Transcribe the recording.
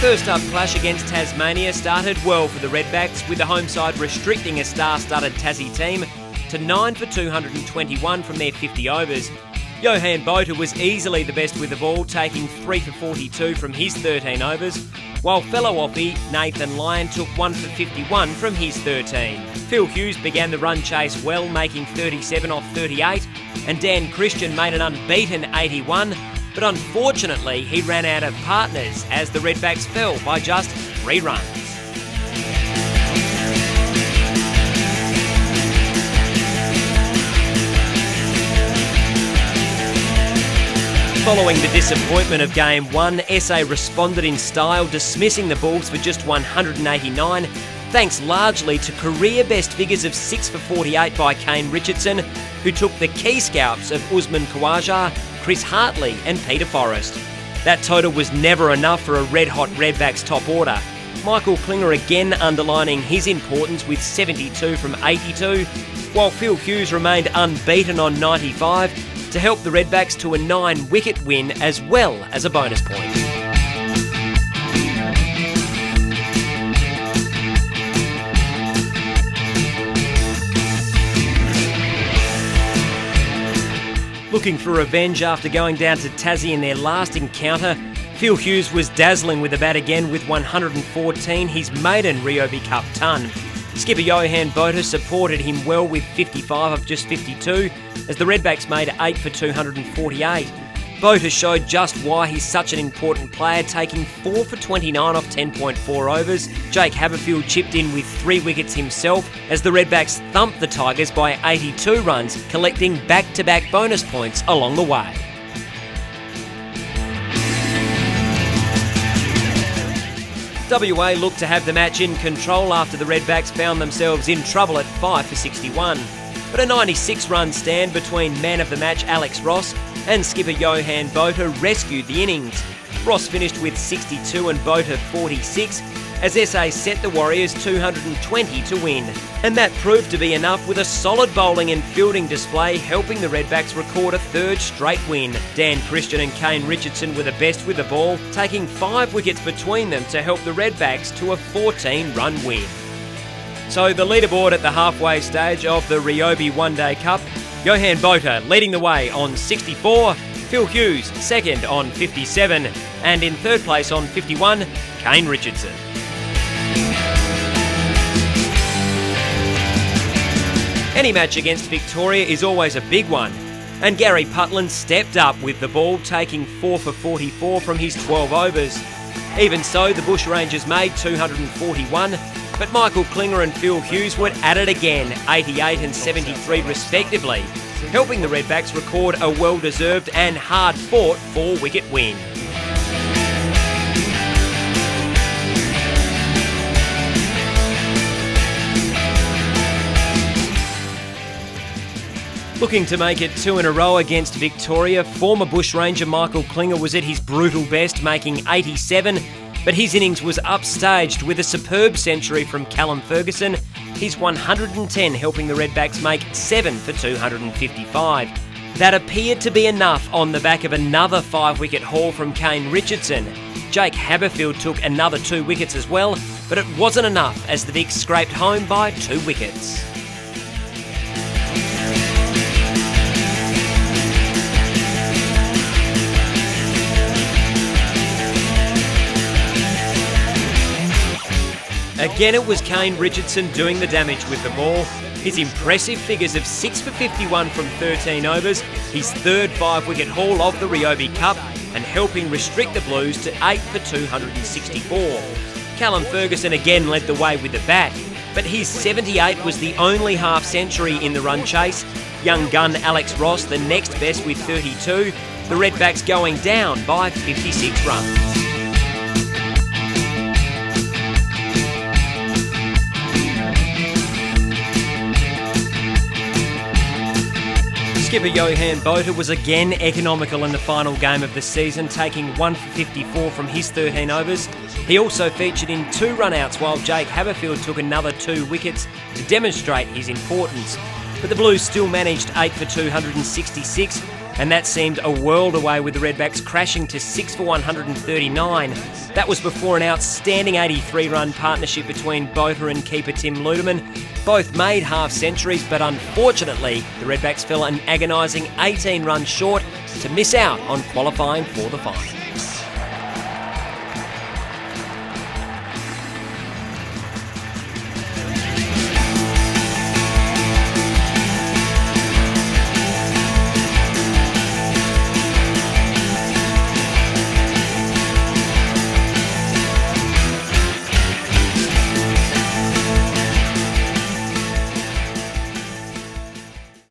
First up clash against Tasmania started well for the Redbacks, with the home side restricting a star-studded Tassie team to 9 for 221 from their 50 overs. Johan Botha was easily the best with the ball, taking 3 for 42 from his 13 overs, while fellow Offie Nathan Lyon took 1 for 51 from his 13. Phil Hughes began the run chase well, making 37 off 38, and Dan Christian made an unbeaten 81, but unfortunately he ran out of partners as the Redbacks fell by just 3 runs. Following the disappointment of Game 1, SA responded in style, dismissing the Bulls for just 189, thanks largely to career-best figures of 6 for 48 by Kane Richardson, who took the key scalps of Usman Khawaja, Chris Hartley and Peter Forrest. That total was never enough for a red-hot Redbacks top order. Michael Klinger again underlining his importance with 72 from 82, while Phil Hughes remained unbeaten on 95 to help the Redbacks to a 9-wicket win as well as a bonus point. Looking for revenge after going down to Tassie in their last encounter, Phil Hughes was dazzling with the bat again with 114, his maiden Ryobi Cup ton. Skipper Johan Botha supported him well with 55 of just 52, as the Redbacks made 8 for 248. Botha showed just why he's such an important player, taking 4 for 29 off 10.4 overs. Jake Haberfield chipped in with 3 wickets himself as the Redbacks thumped the Tigers by 82 runs, collecting back-to-back bonus points along the way. WA looked to have the match in control after the Redbacks found themselves in trouble at 5 for 61. But a 96-run stand between man of the match Alex Ross and skipper Johan Botha rescued the innings. Ross finished with 62 and Botha 46 as SA sent the Warriors 220 to win. And that proved to be enough, with a solid bowling and fielding display helping the Redbacks record a 3rd straight win. Dan Christian and Kane Richardson were the best with the ball, taking 5 wickets between them to help the Redbacks to a 14-run win. So the leaderboard at the halfway stage of the Ryobi One Day Cup: Johan Botha leading the way on 64, Phil Hughes second on 57, and in third place on 51, Kane Richardson. Any match against Victoria is always a big one, and Gary Putland stepped up with the ball, taking 4 for 44 from his 12 overs. Even so, the Bushrangers made 241, but Michael Klinger and Phil Hughes were at it again, 88 and 73 respectively, helping the Redbacks record a well-deserved and hard-fought 4-wicket win. Looking to make it 2 in a row against Victoria, former Bushranger Michael Klinger was at his brutal best, making 87, but his innings was upstaged with a superb century from Callum Ferguson, his 110 helping the Redbacks make 7 for 255. That appeared to be enough on the back of another 5-wicket haul from Kane Richardson. Jake Haberfield took another 2 wickets as well, but it wasn't enough as the Vics scraped home by 2 wickets. Again, it was Kane Richardson doing the damage with the ball. His impressive figures of 6 for 51 from 13 overs, his 3rd 5-wicket haul of the Ryobi Cup, and helping restrict the Blues to 8 for 264. Callum Ferguson again led the way with the bat, but his 78 was the only half-century in the run chase. Young gun Alex Ross the next best with 32, the Redbacks going down by 56 runs. Skipper Johan Botha was again economical in the final game of the season, taking 1 for 54 from his 13 overs. He also featured in 2 run-outs, while Jake Haberfield took another 2 wickets to demonstrate his importance. But the Blues still managed 8 for 266 and that seemed a world away with the Redbacks crashing to 6 for 139. That was before an outstanding 83-run partnership between Boter and keeper Tim Ludeman. Both made half-centuries, but unfortunately, the Redbacks fell an agonising 18 runs short to miss out on qualifying for the final.